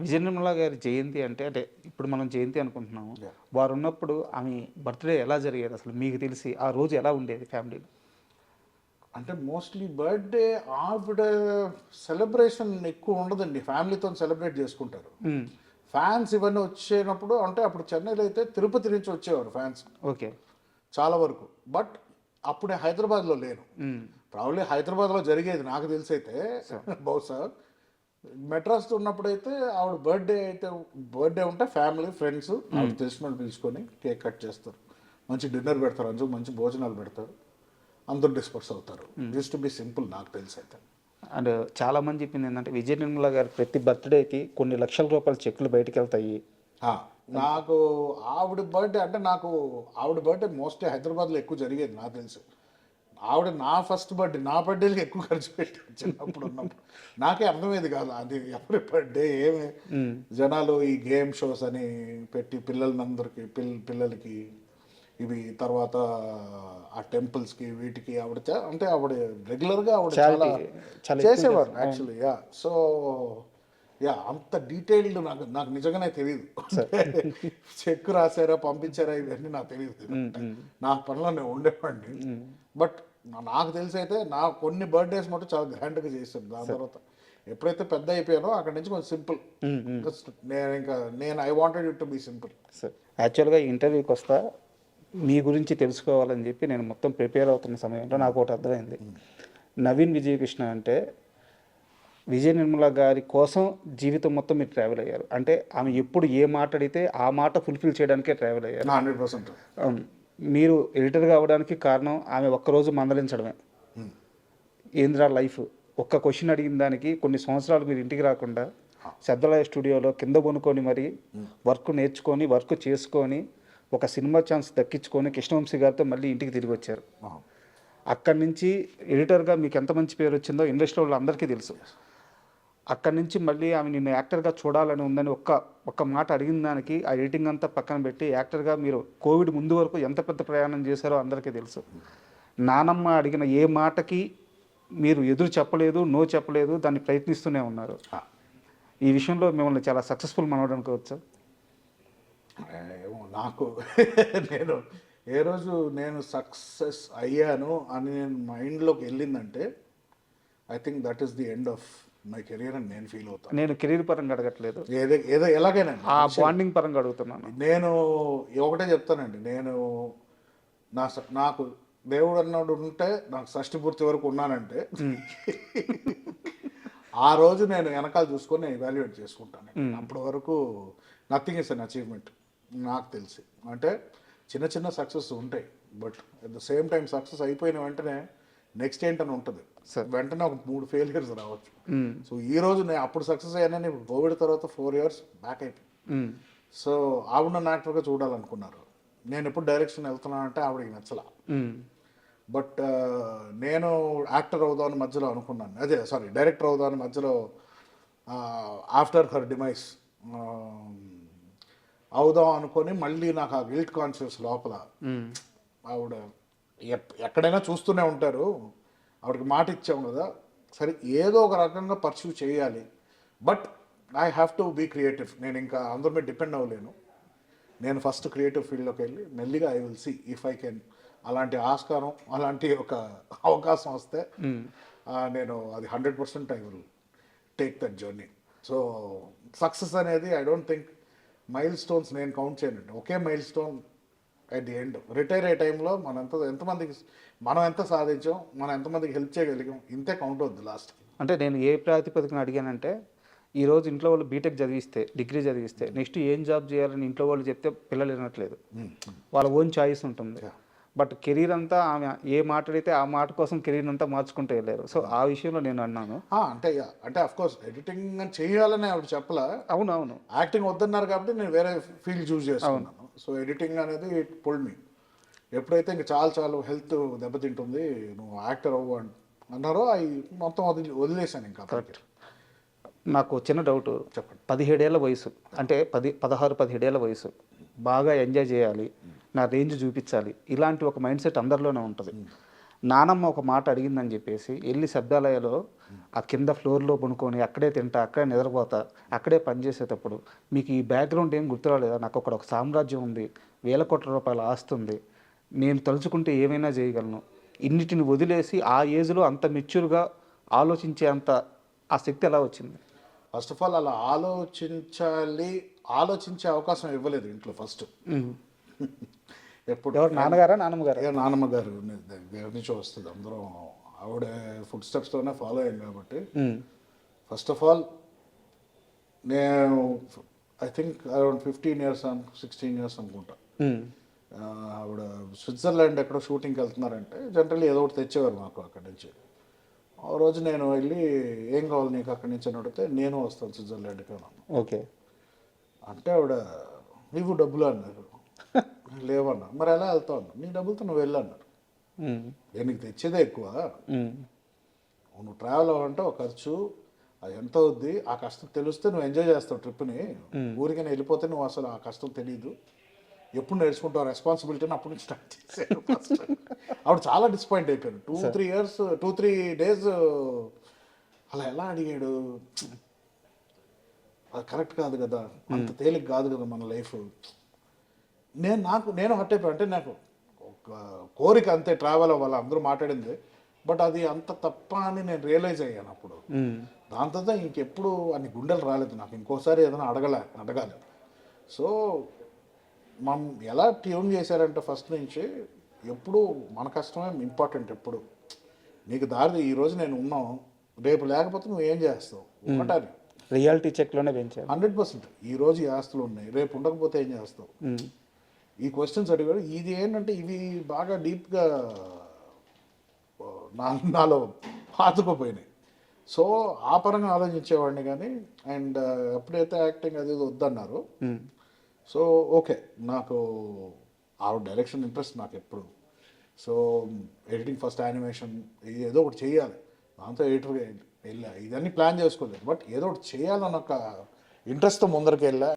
విజయ నిర్మల గారి జయంతి అంటే అంటే ఇప్పుడు మనం జయంతి అనుకుంటున్నాము. Yeah. వారు ఉన్నప్పుడు ఆమె బర్త్‌డే ఎలా జరిగేది అసలు మీకు తెలిసి? ఆ రోజు ఎలా ఉండేది ఫ్యామిలీలో? అంటే మోస్ట్లీ బర్త్డే ఆవిడ సెలబ్రేషన్ ఎక్కువ ఉండదండి, ఫ్యామిలీతో సెలబ్రేట్ చేసుకుంటారు. హ్మ్. ఫ్యాన్స్ ఇవన్నీ వచ్చేటప్పుడు అంటే అప్పుడు చెన్నైలో అయితే తిరుపతి నుంచి వచ్చేవారు ఫ్యాన్స్ ఓకే. చాలా వరకు. బట్ అప్పుడే హైదరాబాద్లో లేను. హ్మ్. ప్రాబ్లీ హైదరాబాద్లో జరిగేది నాకు తెలిసి అయితే బహుశా. మెడ్రాస్లో ఉన్నప్పుడైతే ఆవిడ బర్త్డే ఉంటే ఫ్యామిలీ ఫ్రెండ్స్ ఆవిడ తెలిసిన వాళ్ళు పిలుచుకొని కేక్ కట్ చేస్తారు, మంచి డిన్నర్ పెడతారు, మంచి భోజనాలు పెడతారు, అందరూ డిస్పర్స్ అవుతారు. యూస్ టు బి సింపుల్ నాకు తెలిసి అయితే. అండ్ చాలామంది చెప్పింది ఏంటంటే విజయ నిర్మల గారి ప్రతి బర్త్‌డేకి కొన్ని లక్షల రూపాయల చెక్కులు బయటికి వెళ్తాయి. ఆ, నాకు ఆవిడ బర్త్డే అంటే నాకు ఆవిడ బర్త్డే మోస్ట్లీ హైదరాబాద్లో ఎక్కువ జరిగేది నాకు తెలుసు. ఆవిడ నా ఫస్ట్ బర్త్డే నా బర్త్డేకి ఎక్కువ ఖర్చు పెట్టాను చిన్నప్పుడు ఉన్నప్పుడు. నాకే అర్థమయ్యేది కాదు అది ఎవరి బర్త్డే ఏమి. జనాలు ఈ గేమ్ షోస్ అని పెట్టి పిల్లలందరికీ పిల్లలకి ఇవి తర్వాత ఆ టెంపుల్స్కి వీటికి ఆవిడ అంటే ఆవిడ రెగ్యులర్గా ఆవిడ చాలా చాలా చేసేవారు యాక్చువల్లీ. సో అంత డీటెయిల్డ్ నాకు నిజంగానే తెలియదు. చెక్ రాశారా పంపించారా ఇవన్నీ నాకు తెలియదు. నా పనిలో నేను ఉండేవాడిని. బట్ నాకు తెలిసి అయితే నా కొన్ని బర్త్డేస్ మటు చాలా గ్రాండ్గా చేశాను. దాని తర్వాత ఎప్పుడైతే పెద్ద అయిపోయానో అక్కడి నుంచి కొంచెం సింపుల్. నేను I wanted it to be simple. Sir యాక్చువల్గా ఈ ఇంటర్వ్యూకి వస్తా మీ గురించి తెలుసుకోవాలని చెప్పి నేను మొత్తం ప్రిపేర్ అవుతున్న సమయంలో నాకు ఒకటి అర్థమైంది. నవీన్ విజయకృష్ణ అంటే విజయ నిర్మల గారి కోసం జీవితం మొత్తం మీరు ట్రావెల్ అయ్యారు. అంటే ఆమె ఎప్పుడు ఏ మాట అడిగితే ఆ మాట ఫుల్ఫిల్ చేయడానికే ట్రావెల్ అయ్యారు. 100%. మీరు ఎడిటర్గా అవ్వడానికి కారణం ఆమె ఒక్కరోజు మందలించడమే. ఏంద్రా లైఫ్ ఒక్క క్వశ్చన్ అడిగిన దానికి కొన్ని సంవత్సరాలు మీరు ఇంటికి రాకుండా శబ్దలయ స్టూడియోలో కింద కొనుక్కొని మరి వర్క్ నేర్చుకొని వర్క్ చేసుకొని ఒక సినిమా ఛాన్స్ దక్కించుకొని కృష్ణవంశీ గారితో మళ్ళీ ఇంటికి తిరిగి వచ్చారు. అక్కడి నుంచి ఎడిటర్గా మీకు ఎంత మంచి పేరు వచ్చిందో ఇండస్ట్రీ వాళ్ళు అందరికీ తెలుసు. అక్కడి నుంచి మళ్ళీ ఆమె నిన్ను యాక్టర్గా చూడాలని ఉందని ఒక్క మాట అడిగిన దానికి ఆ ఎడిటింగ్ అంతా పక్కన పెట్టి యాక్టర్గా మీరు కోవిడ్ ముందు వరకు ఎంత పెద్ద ప్రయాణం చేశారో అందరికీ తెలుసు. నానమ్మ అడిగిన ఏ మాటకి మీరు ఎదురు చెప్పలేదు, నో చెప్పలేదు, దాన్ని ప్రయత్నిస్తూనే ఉన్నారు. ఈ విషయంలో మిమ్మల్ని చాలా సక్సెస్ఫుల్ మనవడం అనుకోవచ్చు. ఏమో నాకు నేను ఏ రోజు నేను సక్సెస్ అయ్యాను అని నేను మైండ్లోకి వెళ్ళిందంటే I think that is the end of my career అని నేను ఫీల్ అవుతాను. నేను కెరీర్ పరంగా అడగట్లేదు, ఏదో ఎలాగైనా ఆ బాండింగ్ పరంగా అడుగుతున్నాను. నేను ఒకటే చెప్తానండి, నేను నాకు దేవుడు అన్నాడు ఉంటే నాకు షష్ఠి పూర్తి వరకు ఉన్నానంటే ఆ రోజు నేను వెనకాల చూసుకొని ఎవాల్యుయేట్ చేసుకుంటాను. అప్పటి వరకు నథింగ్ ఇస్ అన్ అచీవ్మెంట్ నాకు తెలిసి. అంటే చిన్న చిన్న సక్సెస్ ఉంటాయి, but at the same time success అయిపోయిన వెంటనే నెక్స్ట్ ఏంటని ఉంటుంది. వెంటనే ఒక 3 ఫెయిలియర్స్ రావచ్చు. సో ఈ రోజు నేను అప్పుడు సక్సెస్ అయ్యానని కోవిడ్ తర్వాత 4 years బ్యాక్ అయిపోయింది. సో ఆవిడ నన్ను యాక్టర్గా చూడాలనుకున్నారు. నేను ఎప్పుడు డైరెక్షన్ వెళ్తున్నానంటే ఆవిడకి నచ్చలా. బట్ నేను యాక్టర్ అవుదామని మధ్యలో అనుకున్నాను, డైరెక్టర్ అవుదామని మధ్యలో ఆఫ్టర్ హర్ డిమైస్ అవుదాం అనుకొని మళ్ళీ నాకు ఆ గిల్ట్ కాన్షియస్ లోపల ఆవిడ ఎక్కడైనా చూస్తూనే ఉంటారు, ఆవిడకి మాట ఇచ్చాము కదా, సరే ఏదో ఒక రకంగా పర్సూ చేయాలి, but I have to be creative. నేను ఇంకా అందరి మీద డిపెండ్ అవ్వలేను. నేను ఫస్ట్ క్రియేటివ్ ఫీల్డ్లోకి వెళ్ళి మెల్లిగా I will see if I can అలాంటి ఆస్కారం అలాంటి ఒక అవకాశం వస్తే నేను అది 100% I will take that journey. So success అనేది I don't think milestones నేను కౌంట్ చేయనండి. ఒకే milestone at the end, retire అయ్యే టైంలో ఎంతమందికి మనం ఎంత సాధించాం, మనం ఎంతమందికి హెల్ప్ చేయగలిగాం, ఇంతే కౌంట్ అవుద్ది లాస్ట్కి. అంటే నేను ఏ ప్రాతిపదికన అడిగానంటే ఈరోజు ఇంట్లో వాళ్ళు బీటెక్ చదివిస్తే, డిగ్రీ చదివిస్తే నెక్స్ట్ ఏం జాబ్ చేయాలని ఇంట్లో వాళ్ళు చెప్తే పిల్లలు వినట్లేదు, వాళ్ళ ఓన్ చాయిస్ ఉంటుంది. బట్ కెరీర్ అంతా ఆమె ఏ మాట అడిగితే ఆ మాట కోసం కెరీర్ అంతా మార్చుకుంటూ వెళ్ళారు. సో ఆ విషయంలో నేను అన్నాను. అంటే అఫ్ కోర్స్ ఎడిటింగ్ చేయాలని ఆవిడ చెప్పలా. అవునవును, యాక్టింగ్ వద్దన్నారు కాబట్టి నేను వేరే ఫీల్డ్ చూస్ చేసుకున్నాను. సో ఎడిటింగ్ అనేది ఇట్ పుల్డ్ మీ. ఎప్పుడైతే ఇంక చాలా హెల్త్ దెబ్బతింటుంది, నువ్వు యాక్టర్ అవ్వు అన్నారో అవి మొత్తం వదిలేశాను ఇంకా. కరెక్ట్. నాకు చిన్న డౌట్, చెప్పండి. 17 ఏళ్ల వయసు అంటే 16-17 ఏళ్ల వయసు, బాగా ఎంజాయ్ చేయాలి, నా రేంజ్ చూపించాలి, ఇలాంటి ఒక మైండ్ సెట్ అందరిలోనే ఉంటుంది. నానమ్మ ఒక మాట అడిగిందని చెప్పేసి వెళ్ళి శబ్దాలయలో ఆ కింద ఫ్లోర్లో పనుకొని అక్కడే తింటా, అక్కడే నిద్రపోతా, అక్కడే పనిచేసేటప్పుడు మీకు ఈ బ్యాక్గ్రౌండ్ ఏం గుర్తురాలేదా? నాకు అక్కడ ఒక సామ్రాజ్యం ఉంది, వేల కోట్ల రూపాయల ఆస్తి ఉంది, నేను తలుచుకుంటే ఏమైనా చేయగలను, ఇన్నిటిని వదిలేసి ఆ ఏజ్లో అంత మెచ్యూర్గా ఆలోచించే అంత ఆ శక్తి ఎలా వచ్చింది? ఫస్ట్ ఆఫ్ ఆల్ అలా ఆలోచించే అవకాశం ఇవ్వలేదు ఇంట్లో ఫస్ట్. ఎప్పుడు ఎవరు, నాన్నగారా నాన్నమ్మగారా? ఏ నాన్నమ్మ గారు దగ్గర నుంచి వస్తుంది, అందరం ఆవిడ ఫుడ్ స్టెప్స్తోనే ఫాలో అయ్యాం కాబట్టి. ఫస్ట్ ఆఫ్ ఆల్ నేను I think around 15 years 16 years అనుకుంటా. ఆవిడ స్విట్జర్లాండ్ ఎక్కడో షూటింగ్కి వెళ్తున్నారంటే జనరల్లీ ఏదో ఒకటి తెచ్చేవారు మాకు అక్కడి నుంచి. ఆ రోజు నేను వెళ్ళి ఏం కావాలి నీకు అక్కడి నుంచి అని అడిగితే నేను వస్తాను స్విట్జర్లాండ్కి అన్నాను. ఓకే. అంటే ఆవిడ నీవు డబ్బులు అన్నారు. లేవన్నా. మరి ఎలా వెళ్తావు అన్నా. నీ డబ్బులతో నువ్వు వెళ్ళన్నారు. నేను నీకు తెచ్చేదే ఎక్కువ, నువ్వు ట్రావెల్ అవ్వాలంటే ఒక ఖర్చు, అది ఎంత అవుద్ది, ఆ కష్టం తెలిస్తే నువ్వు ఎంజాయ్ చేస్తావు ట్రిప్ని. ఊరికైనా వెళ్ళిపోతే నువ్వు అసలు ఆ కష్టం తెలియదు, ఎప్పుడు నేర్చుకుంటావు రెస్పాన్సిబిలిటీని అప్పుడు నుంచి స్టార్ట్ చేశాను ఫస్ట్. ఆవిడ చాలా డిసప్పాయింట్ అయిపోయాను. 2-3 days అలా ఎలా అడిగాడు, అది కరెక్ట్ కాదు కదా, అంత తేలిక కాదు కదా మన లైఫ్. నేను హర్ట్ అయిపోయాను. అంటే నాకు ఒక కోరిక అంతే ట్రావెల్ అవ్వాలి, అందరూ మాట్లాడింది, బట్ అది అంత తప్ప అని నేను రియలైజ్ అయ్యాను అప్పుడు. దాని తర్వాత ఇంకెప్పుడు అన్ని గుండెలు రాలేదు నాకు, ఇంకోసారి ఏదైనా అడగాలి. సో మనం ఎలా ట్యూన్ చేశారంటే ఫస్ట్ నుంచి ఎప్పుడు మన కష్టమే ఇంపార్టెంట్. ఎప్పుడు నీకు దారి ఈరోజు నేను ఉన్నాం, రేపు లేకపోతే నువ్వు ఏం చేస్తావు ఒకటారి రియాలిటీ చెక్లోనే పెంచారు 100%. ఈరోజు ఈ ఆస్తులు ఉన్నాయి, రేపు ఉండకపోతే ఏం చేస్తావు? ఈ క్వశ్చన్స్ అడిగాడు. ఇది ఏంటంటే ఇవి బాగా డీప్గా నాలో పాతుకుపోయినాయి. సో ఆ పరంగా ఆలోచించేవాడిని కానీ. అండ్ ఎప్పుడైతే యాక్టింగ్ అది వద్దన్నారు, సో ఓకే, నాకు ఆ డైరెక్షన్ ఇంట్రెస్ట్ నాకు ఎప్పుడు. సో ఎడిటింగ్ ఫస్ట్ యానిమేషన్ ఏదో ఒకటి చేయాలి, దాంతో ఎడిటర్గా వెళ్ళా. ఇదన్నీ ప్లాన్ చేసుకోలేదు, బట్ ఏదో ఒకటి చేయాలన్న ఒక ఇంట్రెస్ట్తో ముందరికి వెళ్ళా.